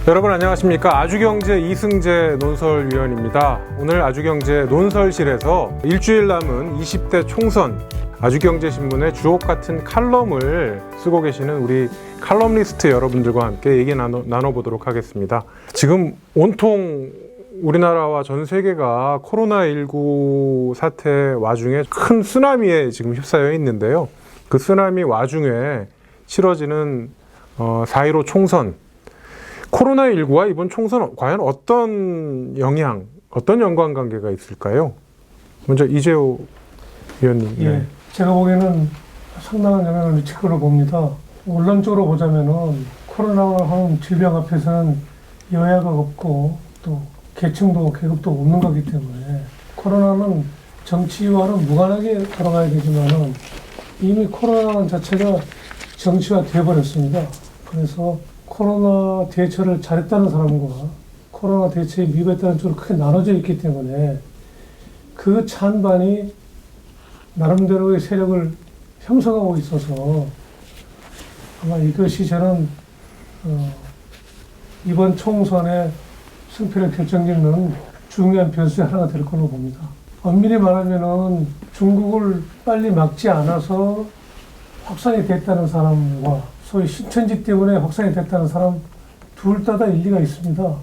여러분 안녕하십니까. 아주경제 이승재 논설위원입니다. 오늘 아주경제 논설실에서 일주일 남은 20대 총선 아주경제신문의 주옥 같은 칼럼을 쓰고 계시는 우리 칼럼니스트 여러분들과 함께 얘기 나눠보도록 하겠습니다. 지금 온통 우리나라와 전 세계가 코로나19 사태 와중에 큰 쓰나미에 지금 휩싸여 있는데요. 그 쓰나미 와중에 치러지는 4.15 총선, 코로나19와 이번 총선 과연 어떤 영향, 어떤 연관관계가 있을까요? 먼저 이재호 위원님. 예, 네. 제가 보기에는 상당한 영향을 미칠 거로 봅니다. 원론적으로 보자면은 코로나라는 질병 앞에서는 여야가 없고 또 계층도 계급도 없는 거기 때문에 코로나는 정치와는 무관하게 돌아가야 되지만은 이미 코로나 자체가 정치화 되어버렸습니다. 그래서 코로나 대처를 잘했다는 사람과 코로나 대처에 미흡했다는 쪽으로 크게 나눠져 있기 때문에 그 찬반이 나름대로의 세력을 형성하고 있어서 아마 이것이 저는 이번 총선의 승패를 결정짓는 중요한 변수의 하나가 될 걸로 봅니다. 엄밀히 말하면은 중국을 빨리 막지 않아서 확산이 됐다는 사람과 소위 신천지 때문에 확산이 됐다는 사람 둘 다 일리가 있습니다.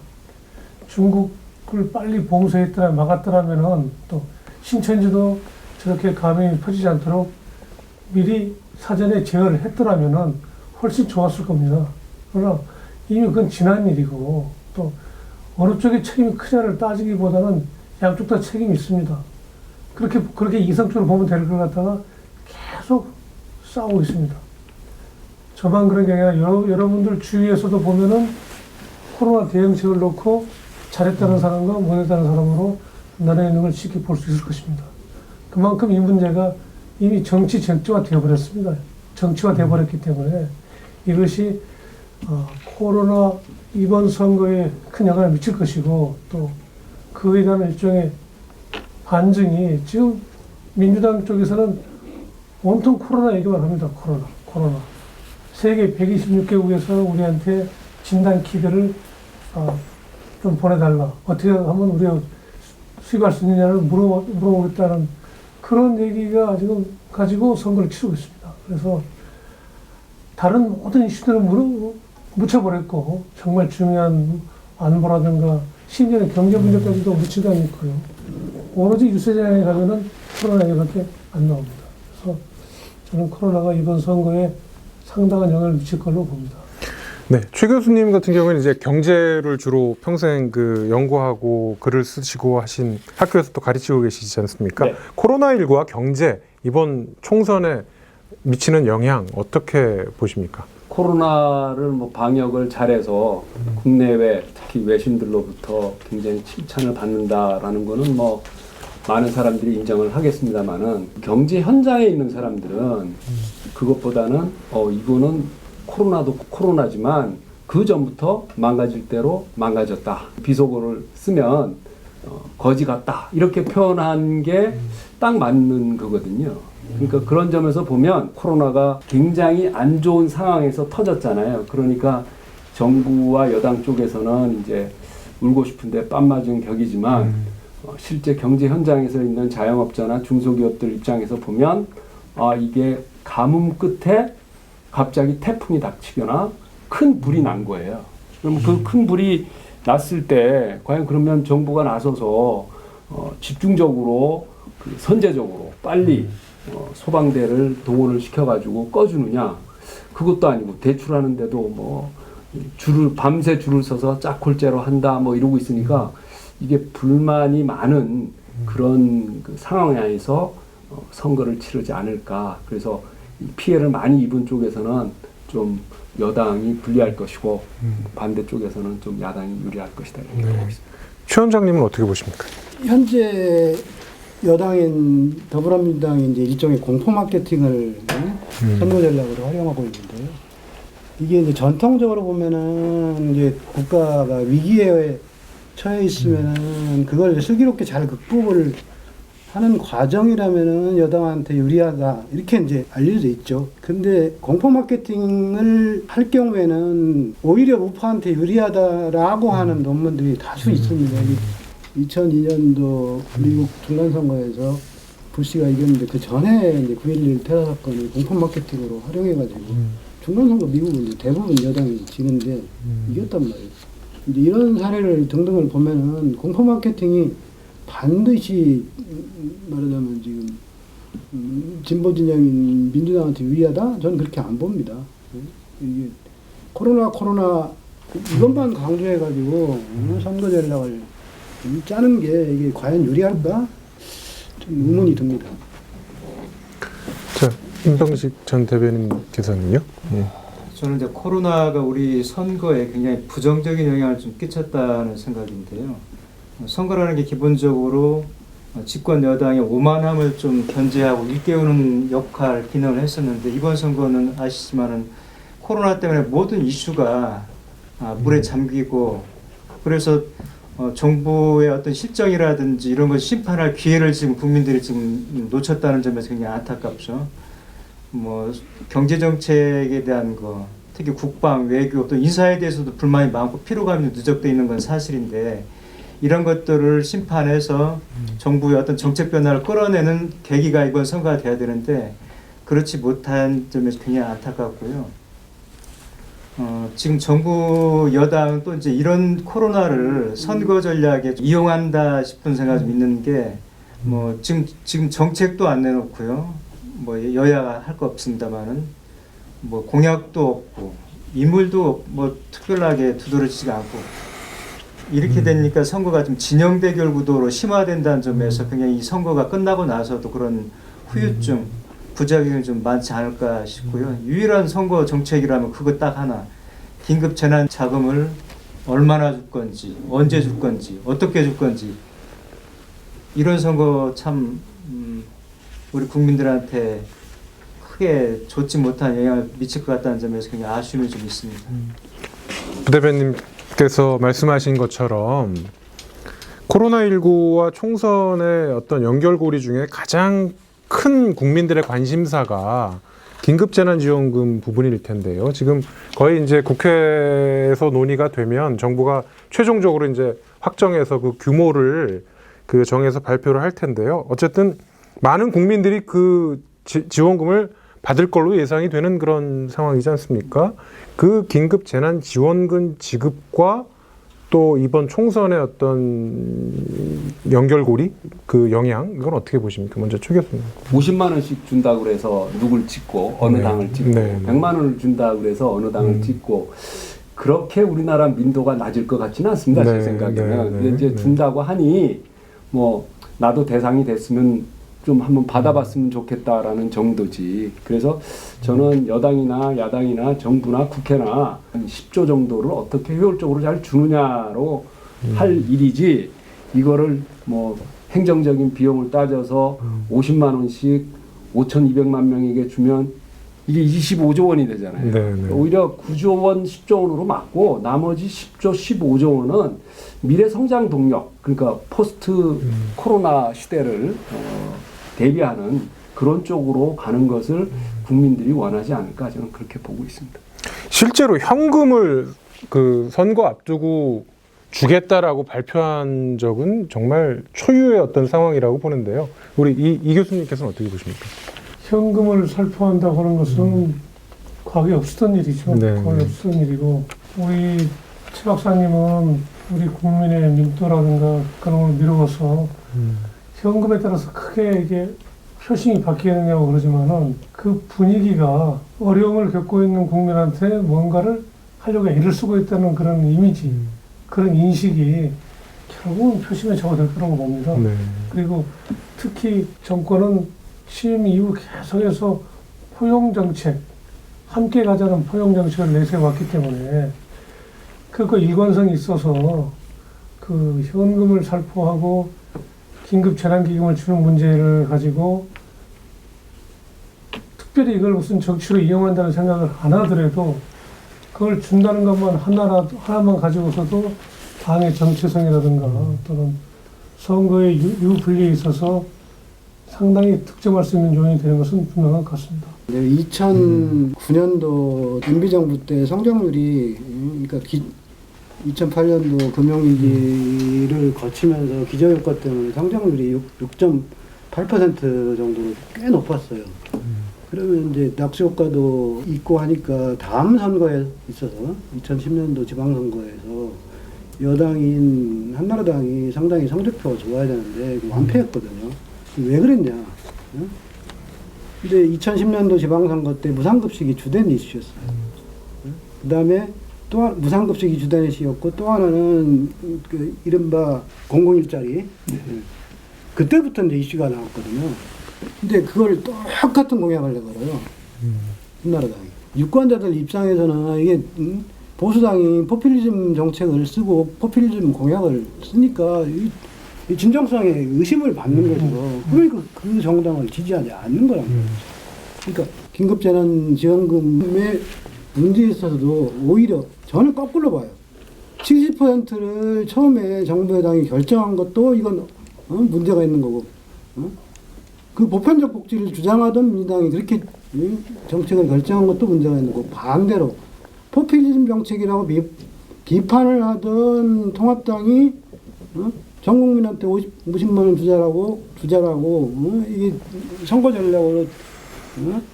중국을 빨리 봉쇄했더라 막았더라면은 또 신천지도 저렇게 감염이 퍼지지 않도록 미리 사전에 제어를 했더라면은 훨씬 좋았을 겁니다. 그러나 이미 그건 지난 일이고 또 어느 쪽의 책임이 크냐를 따지기보다는 양쪽 다 책임이 있습니다. 그렇게 이성적으로 보면 될 것 같다가 계속 싸우고 있습니다. 저만 그런 게 아니라 여러분들 주위에서도 보면은 코로나 대응책을 놓고 잘했다는 사람과 못했다는 사람으로 나눠 있는 걸 쉽게 볼 수 있을 것입니다. 그만큼 이 문제가 이미 정치화 되어버렸습니다. 정치화 되어버렸기 때문에 이것이 코로나 이번 선거에 큰 영향을 미칠 것이고 또 그에 대한 일종의 반증이 지금 민주당 쪽에서는 온통 코로나 얘기만 합니다. 코로나. 세계 126개국에서 우리한테 진단 키트를 좀 보내달라. 어떻게 하면 우리가 수입할 수 있느냐를 물어보겠다는 그런 얘기가 지금 가지고 선거를 치르고 있습니다. 그래서 다른 모든 이슈들을 묻혀버렸고 정말 중요한 안보라든가 심지어는 경제 문제까지도 묻히다 있고요. 오로지 유세장에 가면은 코로나 얘기밖에 안 나옵니다. 그래서 저는 코로나가 이번 선거에 상당한 영향을 미칠 걸로 봅니다. 네, 최 교수님 같은 경우는 이제 경제를 주로 평생 연구하고 글을 쓰시고 하신 학교에서 또 가르치고 계시지 않습니까? 네. 코로나19와 경제, 이번 총선에 미치는 영향 어떻게 보십니까? 코로나를 방역을 잘해서 국내외 특히 외신들로부터 굉장히 칭찬을 받는다라는 거는 많은 사람들이 인정을 하겠습니다만은 경제 현장에 있는 사람들은 그것보다는 이거는 코로나도 코로나지만 그 전부터 망가질 대로 망가졌다. 비속어를 쓰면 거지 같다. 이렇게 표현한 게 딱 맞는 거거든요. 그러니까 그런 점에서 보면 코로나가 굉장히 안 좋은 상황에서 터졌잖아요. 그러니까 정부와 여당 쪽에서는 이제 울고 싶은데 뺨 맞은 격이지만 실제 경제 현장에서 있는 자영업자나 중소기업들 입장에서 보면 이게 가뭄 끝에 갑자기 태풍이 닥치거나 큰 불이 난 거예요. 그럼 그 큰 불이 났을 때 과연 그러면 정부가 나서서 집중적으로 선제적으로 빨리 소방대를 동원을 시켜가지고 꺼주느냐? 그것도 아니고 대출하는데도 밤새 줄을 서서 짝콜째로 한다 이러고 있으니까 이게 불만이 많은 그런 상황 안에서 선거를 치르지 않을까. 그래서 피해를 많이 입은 쪽에서는 좀 여당이 불리할 것이고 반대 쪽에서는 좀 야당이 유리할 것이다. 이렇게 보고 있습니다. 최 원장님은 어떻게 보십니까? 현재 여당인 더불어민주당이 이제 일종의 공포 마케팅을 선거 전략으로 활용하고 있는데요. 이게 이제 전통적으로 보면은 이제 국가가 위기에 처해 있으면은 그걸 슬기롭게 잘 극복을 하는 과정이라면은 여당한테 유리하다 이렇게 이제 알려져 있죠. 근데 공포 마케팅을 할 경우에는 오히려 우파한테 유리하다라고 하는 논문들이 다수 있습니다. 2002년도 미국 중간선거에서 부시가 이겼는데 그 전에 이제 9.11 테러 사건을 공포 마케팅으로 활용해가지고 중간선거 미국은 이제 대부분 여당이 지는데 이겼단 말이에요. 이제 이런 사례를 등등을 보면은 공포 마케팅이 반드시 말하자면 지금 진보 진영인 민주당한테 유리하다? 저는 그렇게 안 봅니다. 이게 코로나 이것만 강조해가지고 선거 전략을 짜는 게 이게 과연 유리할까? 좀 의문이 듭니다. 자, 임병식 전 대변인께서는요? 예. 저는 이제 코로나가 우리 선거에 굉장히 부정적인 영향을 좀 끼쳤다는 생각인데요. 선거라는 게 기본적으로 집권 여당의 오만함을 좀 견제하고 일깨우는 역할, 기능을 했었는데 이번 선거는 아시지만은 코로나 때문에 모든 이슈가 물에 잠기고 그래서 정부의 어떤 실정이라든지 이런 걸 심판할 기회를 지금 국민들이 지금 놓쳤다는 점에서 굉장히 안타깝죠. 뭐 경제 정책에 대한 거, 특히 국방, 외교, 또 인사에 대해서도 불만이 많고 피로감이 누적돼 있는 건 사실인데 이런 것들을 심판해서 정부의 어떤 정책 변화를 끌어내는 계기가 이번 선거가 돼야 되는데 그렇지 못한 점에서 굉장히 안타깝고요. 지금 정부 여당은 또 이제 이런 코로나를 선거 전략에 이용한다 싶은 생각이 좀 있는 게 뭐 지금 정책도 안 내놓고요. 뭐 여야가 할 거 없습니다만은 뭐 공약도 없고 인물도 뭐 특별하게 두드러지지가 않고 이렇게 되니까 선거가 좀 진영 대결 구도로 심화된다는 점에서 굉장히 이 선거가 끝나고 나서도 그런 후유증, 부작용이 좀 많지 않을까 싶고요. 유일한 선거 정책이라면 그거 딱 하나. 긴급 재난 자금을 얼마나 줄 건지, 언제 줄 건지, 어떻게 줄 건지 이런 선거 참 우리 국민들한테 크게 좋지 못한 영향을 미칠 것 같다는 점에서 굉장히 아쉬움이 좀 있습니다. 부 대변인께서 말씀하신 것처럼 코로나19와 총선의 어떤 연결고리 중에 가장 큰 국민들의 관심사가 긴급재난지원금 부분일 텐데요. 지금 거의 이제 국회에서 논의가 되면 정부가 최종적으로 이제 확정해서 그 규모를 정해서 발표를 할 텐데요. 어쨌든 많은 국민들이 그 지원금을 받을 걸로 예상이 되는 그런 상황이지 않습니까? 그 긴급재난지원금 지급과 또 이번 총선의 어떤 연결고리, 그 영향, 이건 어떻게 보십니까? 먼저 최 교수님. 50만 원씩 준다고 그래서 누굴 찍고 어느 네. 당을 찍고 네. 100만 원을 준다고 그래서 어느 당을 찍고 그렇게 우리나라 민도가 낮을 것 같지는 않습니다. 네. 제 생각에는. 네. 근데 이제 네. 준다고 하니 뭐 나도 대상이 됐으면 좀 한번 받아봤으면 좋겠다라는 정도지. 그래서 저는 여당이나 야당이나 정부나 국회나 한 10조 정도를 어떻게 효율적으로 잘 주느냐로 할 일이지 이거를 뭐 행정적인 비용을 따져서 50만 원씩 5,200만 명에게 주면 이게 25조 원이 되잖아요. 네, 네. 오히려 9조 원, 10조 원으로 맞고 나머지 10조, 15조 원은 미래 성장 동력, 그러니까 포스트 코로나 시대를 대비하는 그런 쪽으로 가는 것을 국민들이 원하지 않을까 저는 그렇게 보고 있습니다. 실제로 현금을 그 선거 앞두고 주겠다라고 발표한 적은 정말 초유의 어떤 상황이라고 보는데요. 우리 이 교수님께서는 어떻게 보십니까? 현금을 살포한다고 하는 것은 과거에 없었던 일이죠. 네. 거의 없었던 일이고 우리 최 박사님은 우리 국민의 민도라든가 그런 걸 미루어서 현금에 따라서 크게 이게 표심이 바뀌느냐고 그러지만은 그 분위기가 어려움을 겪고 있는 국민한테 뭔가를 하려고 애를 쓰고 있다는 그런 이미지, 그런 인식이 결국은 표심에 적어질 거라고 봅니다. 네. 그리고 특히 정권은 취임 이후 계속해서 포용정책, 함께 가자는 포용정책을 내세워왔기 때문에 그 일관성이 있어서 그 현금을 살포하고 긴급재난기금을 주는 문제를 가지고 특별히 이걸 무슨 정치로 이용한다는 생각을 안 하더라도 그걸 준다는 것만 하나만 가지고서도 당의 정체성이라든가 또는 선거의 유불리에 있어서 상당히 득점할 수 있는 요인이 되는 것은 분명한 것 같습니다. 2009년도 MB 정부 때 성장률이 그러니까 2008년도 금융위기를 거치면서 기저효과 때문에 성장률이 6.8% 정도로 꽤 높았어요. 그러면 이제 낙수효과도 있고 하니까 다음 선거에 있어서 2010년도 지방선거에서 여당인 한나라당이 상당히 성적표가 좋아야 되는데 완패했거든요. 왜 그랬냐? 응? 근데 2010년도 지방선거 때 무상급식이 주된 이슈였어요. 그 다음에 또 무상급식이 주된 이슈였고 또 하나는 그 이른바 공공일자리. 그때부터 이제 이슈가 나왔거든요. 근데 그걸 똑같은 공약을 내걸어요. 한나라당이. 유권자들 입장에서는 이게 보수당이 포퓰리즘 정책을 쓰고 포퓰리즘 공약을 쓰니까 이 진정성에 의심을 받는 거죠. 그러니까 그 정당을 지지하지 않는 거란 말이죠. 그러니까 긴급재난지원금의 문제에 있어서도 오히려 저는 거꾸로 봐요. 70%를 처음에 정부 여당이 결정한 것도 이건 문제가 있는 거고 그 보편적 복지를 주장하던 민주당이 그렇게 정책을 결정한 것도 문제가 있는 거고 반대로 포퓰리즘 정책이라고 비판을 하던 통합당이 전 국민한테 50만 원 주자라고 이게 선거 전략으로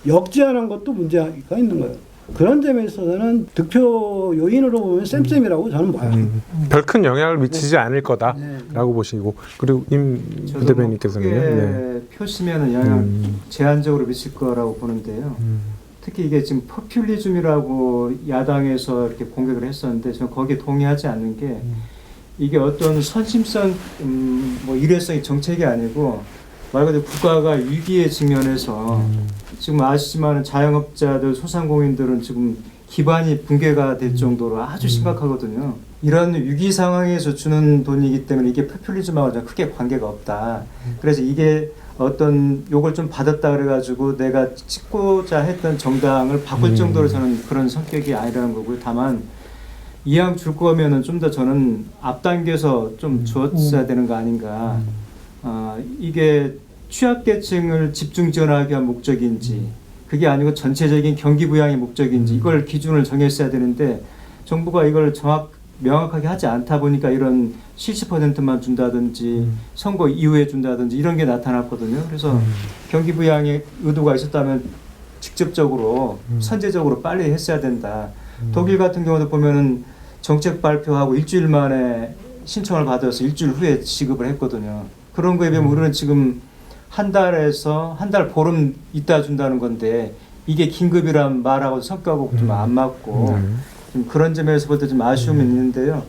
역지하는 것도 문제가 있는 거예요. 그런 점에 있어서는 득표 요인으로 보면 쌤쌤이라고 저는 봐요. 별 큰 영향을 미치지 네. 않을 거다라고 네. 보시고 그리고 임 저도 부대변인께서는요. 크게 표시면은 영향 제한적으로 미칠 거라고 보는데요. 특히 이게 지금 포퓰리즘이라고 야당에서 이렇게 공격을 했었는데 저는 거기에 동의하지 않는 게 이게 어떤 선심성 뭐 일회성의 정책이 아니고 말 그대로 국가가 위기에 직면해서 지금 아시지만 자영업자들 소상공인들은 지금 기반이 붕괴가 될 정도로 아주 심각하거든요. 이런 위기 상황에서 주는 돈이기 때문에 이게 포퓰리즘하고 크게 관계가 없다. 그래서 이게 어떤 욕을 좀 받았다 그래가지고 내가 찍고자 했던 정당을 바꿀 정도로 저는 그런 성격이 아니라는 거고요. 다만 이왕 줄 거면은 좀 더 저는 앞당겨서 좀 주었어야 되는 거 아닌가. 이게 취약계층을 집중 지원하기 위한 목적인지 그게 아니고 전체적인 경기 부양의 목적인지 이걸 기준을 정했어야 되는데 정부가 이걸 명확하게 하지 않다 보니까 이런 70%만 준다든지 선거 이후에 준다든지 이런 게 나타났거든요. 그래서 경기 부양의 의도가 있었다면 직접적으로 선제적으로 빨리 했어야 된다. 독일 같은 경우도 보면은 정책 발표하고 일주일 만에 신청을 받아서 일주일 후에 지급을 했거든요. 그런 거에 비하면 우리는 지금 한 달에서 한 달 보름 있다 준다는 건데 이게 긴급이란 말하고 성과하고 좀 안 맞고 좀 그런 점에서 볼 때 좀 아쉬움이 있는데요.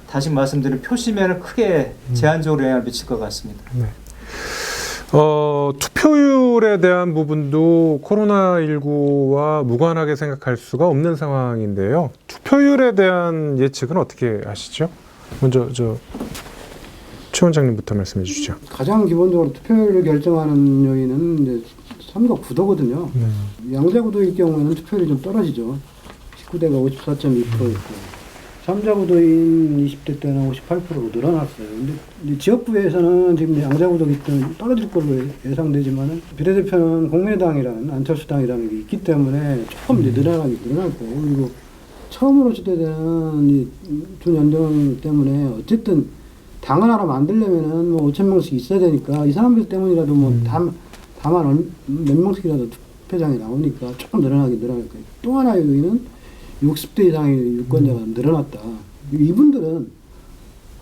다시 말씀드리면 표시면은 크게 제한적으로 영향을 미칠 것 같습니다. 네. 투표율에 대한 부분도 코로나19와 무관하게 생각할 수가 없는 상황인데요. 투표율에 대한 예측은 어떻게 하시죠? 먼저 최 원장님부터 말씀해 주시죠. 가장 기본적으로 투표율을 결정하는 요인은 이제 선거 구도거든요. 양자 구도일 경우에는 투표율이 좀 떨어지죠. 19대가 54.2%였고 3자 구도인 20대 때는 58%로 늘어났어요. 근데 지역구에서는 지금 양자 구도기 때문에 떨어질 걸로 예상되지만은 비례대표는 국민의당이라는 안철수당이라는 게 있기 때문에 조금 이제 늘어날 거예요. 그리고 처음으로 주되는 이 준연동 때문에 어쨌든 당을 하나 만들려면은 뭐 5,000명씩 있어야 되니까 이 사람들 때문이라도 뭐 다만 몇 명씩이라도 투표장에 나오니까 조금 늘어날 거예요. 또 하나의 요인은 60대 이상의 유권자가 늘어났다. 이분들은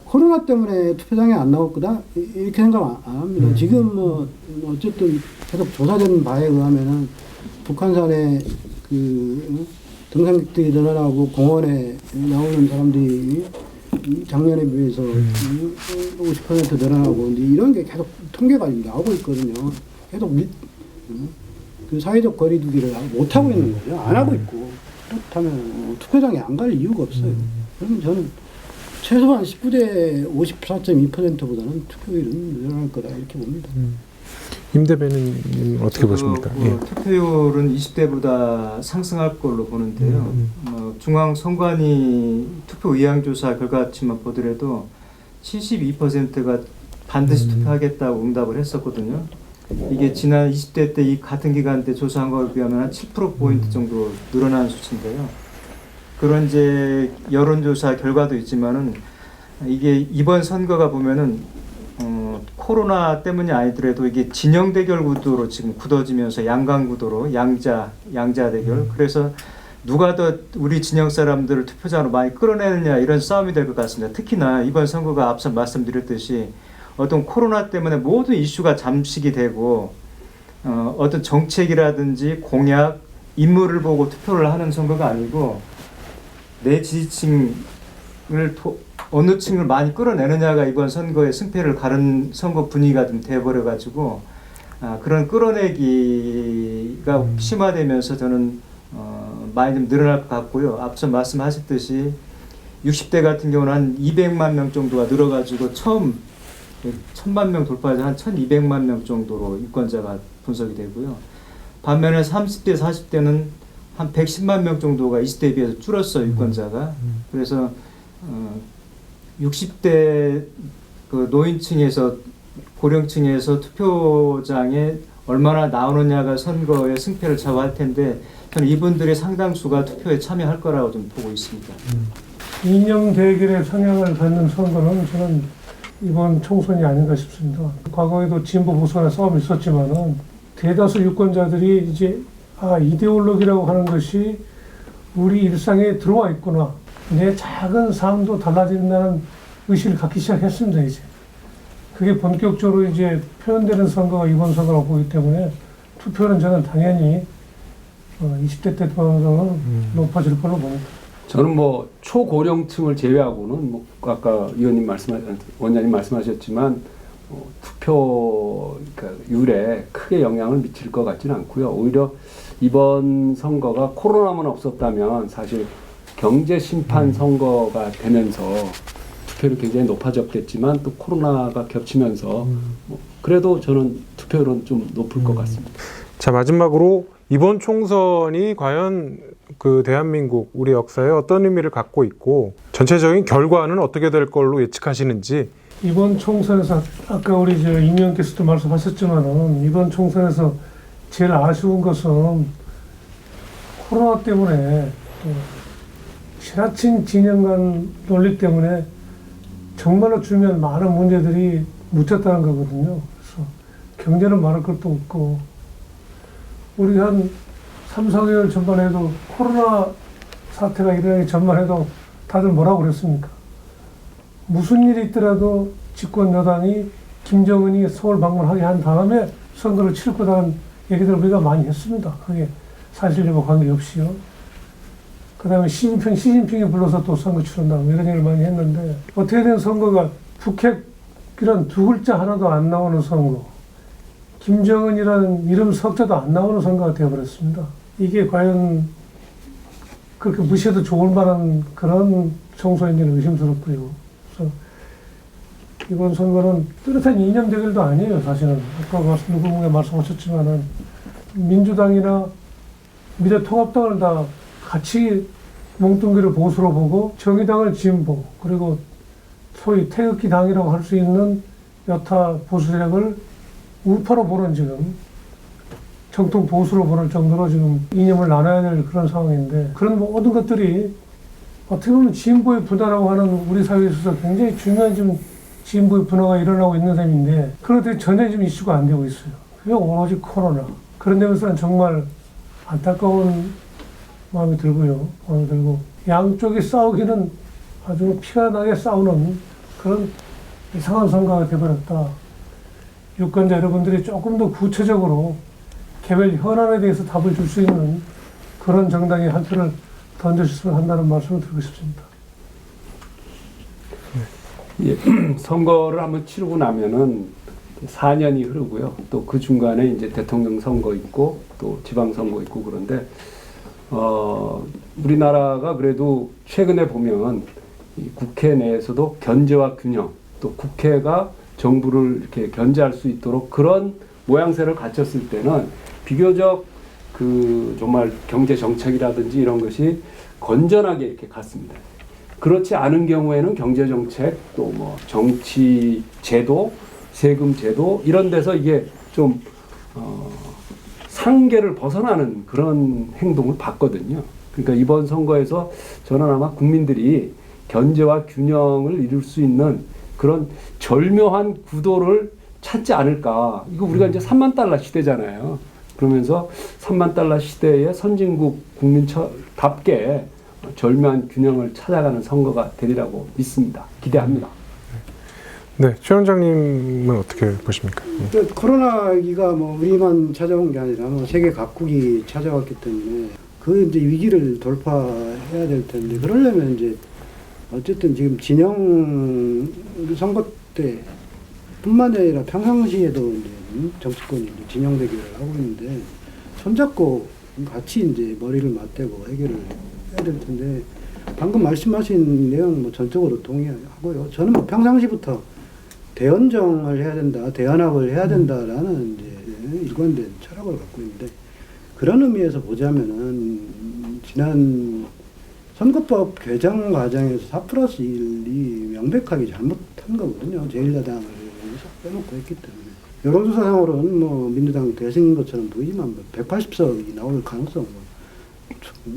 코로나 때문에 투표장에 안 나올 거다 이렇게 생각 안 합니다. 지금 뭐 어쨌든 계속 조사된 바에 의하면은 북한산에 그 등산객들이 늘어나고 공원에 나오는 사람들이 작년에 비해서 50% 늘어나고 이제 이런 게 계속 통계가 나오고 있거든요. 계속 그 사회적 거리두기를 못 하고 있는 거죠. 안 하고 있고 그렇다면 투표장에 안 갈 이유가 없어요. 그러면 저는 최소한 19대 54.2%보다는 투표율은 늘어날 거다 이렇게 봅니다. 임 대변인 어떻게 보십니까? 예. 투표율은 20대보다 상승할 걸로 보는데요. 중앙선관위 투표 의향조사 결과치만 보더라도 72%가 반드시 투표하겠다고 응답을 했었거든요. 이게 지난 20대 때 이 같은 기간 때 조사한 거에 비하면 한 7%포인트 정도 늘어난 수치인데요. 그런 이제 여론조사 결과도 있지만은 이게 이번 선거가 보면은 코로나 때문이 아니더라도 이게 진영 대결 구도로 지금 굳어지면서 양강 구도로 양자 대결. 그래서 누가 더 우리 진영 사람들을 투표자로 많이 끌어내느냐 이런 싸움이 될 것 같습니다. 특히나 이번 선거가 앞서 말씀드렸듯이 어떤 코로나 때문에 모든 이슈가 잠식이 되고 어떤 정책이라든지 공약, 인물을 보고 투표를 하는 선거가 아니고 내 지지층을 어느 층을 많이 끌어내느냐가 이번 선거의 승패를 가른 선거 분위기가 좀 돼버려가지고 그런 끌어내기가 심화되면서 저는 많이 좀 늘어날 것 같고요. 앞서 말씀하셨듯이 60대 같은 경우는 한 200만 명 정도가 늘어가지고 처음 1000만 명 돌파해서 한 1200만 명 정도로 유권자가 분석이 되고요. 반면에 30대, 40대는 한 110만 명 정도가 20대에 비해서 줄었어요, 유권자가. 그래서 60대 그 노인층에서 고령층에서 투표장에 얼마나 나오느냐가 선거의 승패를 좌우할 텐데 저는 이분들의 상당수가 투표에 참여할 거라고 좀 보고 있습니다. 이념 대결의 성향을 갖는 선거는 저는 이번 총선이 아닌가 싶습니다. 과거에도 진보 보수간의 싸움이 있었지만은 대다수 유권자들이 이제 이데올로기라고 하는 것이 우리 일상에 들어와 있구나. 내 작은 삶도 달라진다는 의식을 갖기 시작했습니다, 이제. 그게 본격적으로 이제 표현되는 선거가 이번 선거라고 보기 때문에 투표는 저는 당연히 20대 때보다는 높아질 걸로 봅니다. 저는 뭐 초고령층을 제외하고는 뭐 아까 원장님 말씀하셨지만 투표 그러니까 율에 크게 영향을 미칠 것 같지는 않고요. 오히려 이번 선거가 코로나만 없었다면 사실 경제 심판 선거가 되면서 투표율이 굉장히 높아졌겠지만 또 코로나가 겹치면서 그래도 저는 투표율은 좀 높을 것 같습니다. 자, 마지막으로 이번 총선이 과연 그 대한민국 우리 역사에 어떤 의미를 갖고 있고 전체적인 결과는 어떻게 될 걸로 예측하시는지. 이번 총선에서 아까 우리 임의원께서도 말씀하셨지만은 이번 총선에서 제일 아쉬운 것은 코로나 때문에 지나친 진영 간 논리 때문에 정말로 주면 많은 문제들이 묻혔다는 거거든요. 그래서 경제는 말할 것도 없고 우리 한 3, 4개월 전만 해도 코로나 사태가 일어나기 전만 해도 다들 뭐라고 그랬습니까? 무슨 일이 있더라도 집권 여당이 김정은이 서울 방문하게 한 다음에 선거를 치를 거라는 얘기들을 우리가 많이 했습니다. 그게 사실과 관계없이요. 그 다음에 시진핑이 불러서 또 선거 치른다고 이런 얘기를 많이 했는데 어떻게 된 선거가 북핵이란 두 글자 하나도 안 나오는 선거, 김정은이라는 이름 석자도 안 나오는 선거가 되어버렸습니다. 이게 과연 그렇게 무시해도 좋을 만한 그런 총선인지는 의심스럽고요. 그래서 이번 선거는 뚜렷한 이념 대결도 아니에요, 사실은. 아까 누군가 말씀하셨지만은 민주당이나 미래통합당을 다 같이 몽뚱기를 보수로 보고 정의당을 진보, 그리고 소위 태극기 당이라고 할 수 있는 여타 보수 세력을 우파로 보는 지금 정통 보수로 보는 정도로 지금 이념을 나눠야 될 그런 상황인데 그런 모든 것들이 어떻게 보면 진보의 분화라고 하는 우리 사회에 있어서 굉장히 중요한 지금 진보의 분화가 일어나고 있는 셈인데 그런 것들이 전혀 지금 이슈가 안 되고 있어요. 그게 오로지 코로나. 그런 데면서는 정말 안타까운 마음이 들고요. 마음이 들고 양쪽이 싸우기는 아주 피가 나게 싸우는 그런 이상한 선거가 되어버렸다. 유권자 여러분들이 조금 더 구체적으로 개별 현안에 대해서 답을 줄 수 있는 그런 정당에 한 표를 던져주셨으면 한다는 말씀을 드리고 싶습니다. 예, 선거를 한번 치르고 나면은 4년이 흐르고요. 또 그 중간에 이제 대통령 선거 있고 또 지방 선거 있고 그런데 우리나라가 그래도 최근에 보면 이 국회 내에서도 견제와 균형, 또 국회가 정부를 이렇게 견제할 수 있도록 그런 모양새를 갖췄을 때는 비교적 그 정말 경제 정책이라든지 이런 것이 건전하게 이렇게 갔습니다. 그렇지 않은 경우에는 경제 정책 또 뭐 정치 제도, 세금 제도 이런 데서 이게 좀 상계를 벗어나는 그런 행동을 봤거든요. 그러니까 이번 선거에서 저는 아마 국민들이 견제와 균형을 이룰 수 있는 그런 절묘한 구도를 찾지 않을까. 이거 우리가 이제 3만 달러 시대잖아요. 그러면서 3만 달러 시대의 선진국 국민답게 절묘한 균형을 찾아가는 선거가 되리라고 믿습니다. 기대합니다. 네, 최 원장님은 어떻게 보십니까? 그러니까 코로나기가 뭐 우리만 찾아온 게 아니라 뭐 세계 각국이 찾아왔기 때문에 그 이제 위기를 돌파해야 될 텐데 그러려면 이제 어쨌든 지금 진영 선거 때뿐만 아니라 평상시에도 이제 정치권이 이제 진영 대결을 하고 있는데 손잡고 같이 이제 머리를 맞대고 해결을 해야 될 텐데 방금 말씀하신 내용 뭐 전적으로 동의하고요. 저는 뭐 평상시부터 대연정을 해야 된다, 대연합을 해야 된다라는 이제 일관된 철학을 갖고 있는데 그런 의미에서 보자면은 지난 선거법 개정 과정에서 4+1이 명백하게 잘못한 거거든요. 제1야당을 여기서 빼놓고 했기 때문에. 여론조사상으로는 뭐 민주당 대승인 것처럼 보이지만 180석이 나올 가능성은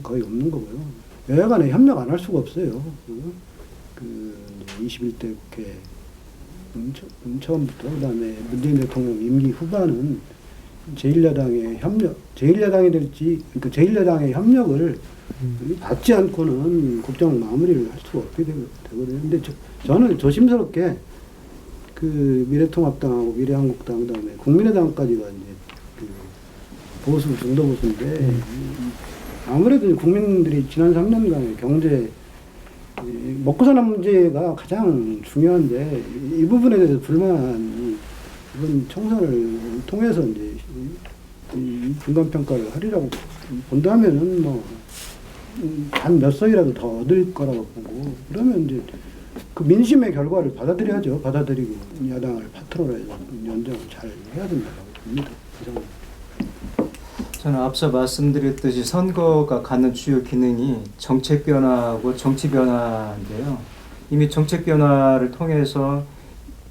거의 없는 거고요. 여야 간에 협력 안 할 수가 없어요. 그 21대 국회 처음부터 그다음에 문재인 대통령 임기 후반은 제1야당의 될지, 그러니까 제1야당의 협력을 받지 않고는 국정 마무리를 할 수가 없게 되거든요. 근데 저는 조심스럽게 그 미래통합당하고 미래한국당 그다음에 국민의당까지가 이제 그 보수 중도 보수인데 아무래도 국민들이 지난 3년간의 경제 먹고 사는 문제가 가장 중요한데 이 부분에 대해서 불만이 이번 총선을 통해서 이제 중간 평가를 하리라고 본다면은 뭐 한 몇 석이라도 더 얻을 거라고 보고 그러면 이제 그 민심의 결과를 받아들여야죠. 받아들이고 야당을 파트너로 해서 연정을 잘 해야 된다고 봅니다. 저는 앞서 말씀드렸듯이 선거가 갖는 주요 기능이 정책 변화하고 정치 변화인데요. 이미 정책 변화를 통해서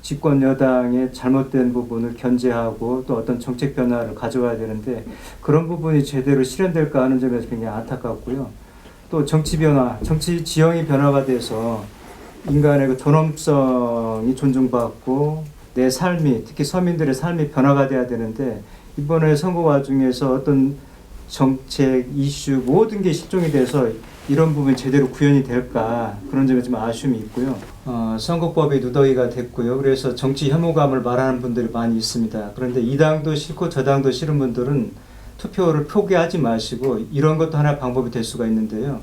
집권 여당의 잘못된 부분을 견제하고 또 어떤 정책 변화를 가져와야 되는데 그런 부분이 제대로 실현될까 하는 점에서 굉장히 안타깝고요. 또 정치 변화, 정치 지형이 변화가 돼서 인간의 그 존엄성이 존중받고 내 삶이 특히 서민들의 삶이 변화가 돼야 되는데 이번에 선거 과정에서 어떤 정책, 이슈 모든 게 실종이 돼서 이런 부분이 제대로 구현이 될까 그런 점에 좀 아쉬움이 있고요. 선거법이 누더기가 됐고요. 그래서 정치 혐오감을 말하는 분들이 많이 있습니다. 그런데 이 당도 싫고 저 당도 싫은 분들은 투표를 포기하지 마시고 이런 것도 하나 방법이 될 수가 있는데요.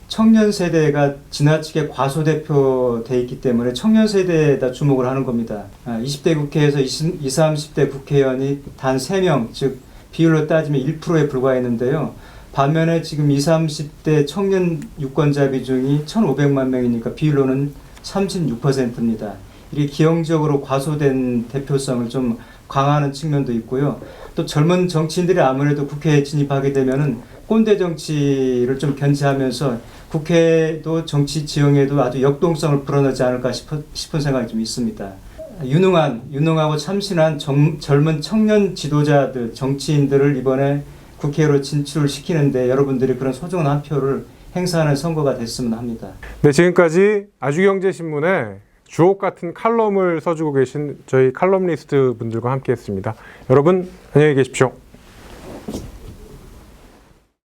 청년 세대가 지나치게 과소대표돼 있기 때문에 청년 세대에다 주목을 하는 겁니다. 20대 국회에서 20, 30대 국회의원이 단 3명, 즉 비율로 따지면 1%에 불과했는데요. 반면에 지금 20, 30대 청년 유권자 비중이 1,500만 명이니까 비율로는 36%입니다. 이게 기형적으로 과소된 대표성을 좀 강화하는 측면도 있고요. 또 젊은 정치인들이 아무래도 국회에 진입하게 되면은 꼰대 정치를 좀 견제하면서 국회도 정치 지형에도 아주 역동성을 불어넣지 않을까 싶은 생각이 좀 있습니다. 유능하고 참신한 젊은 청년 지도자들, 정치인들을 이번에 국회로 진출시키는데 여러분들이 그런 소중한 한 표를 행사하는 선거가 됐으면 합니다. 네, 지금까지 아주경제신문에 주옥 같은 칼럼을 써주고 계신 저희 칼럼니스트 분들과 함께했습니다. 여러분 안녕히 계십시오.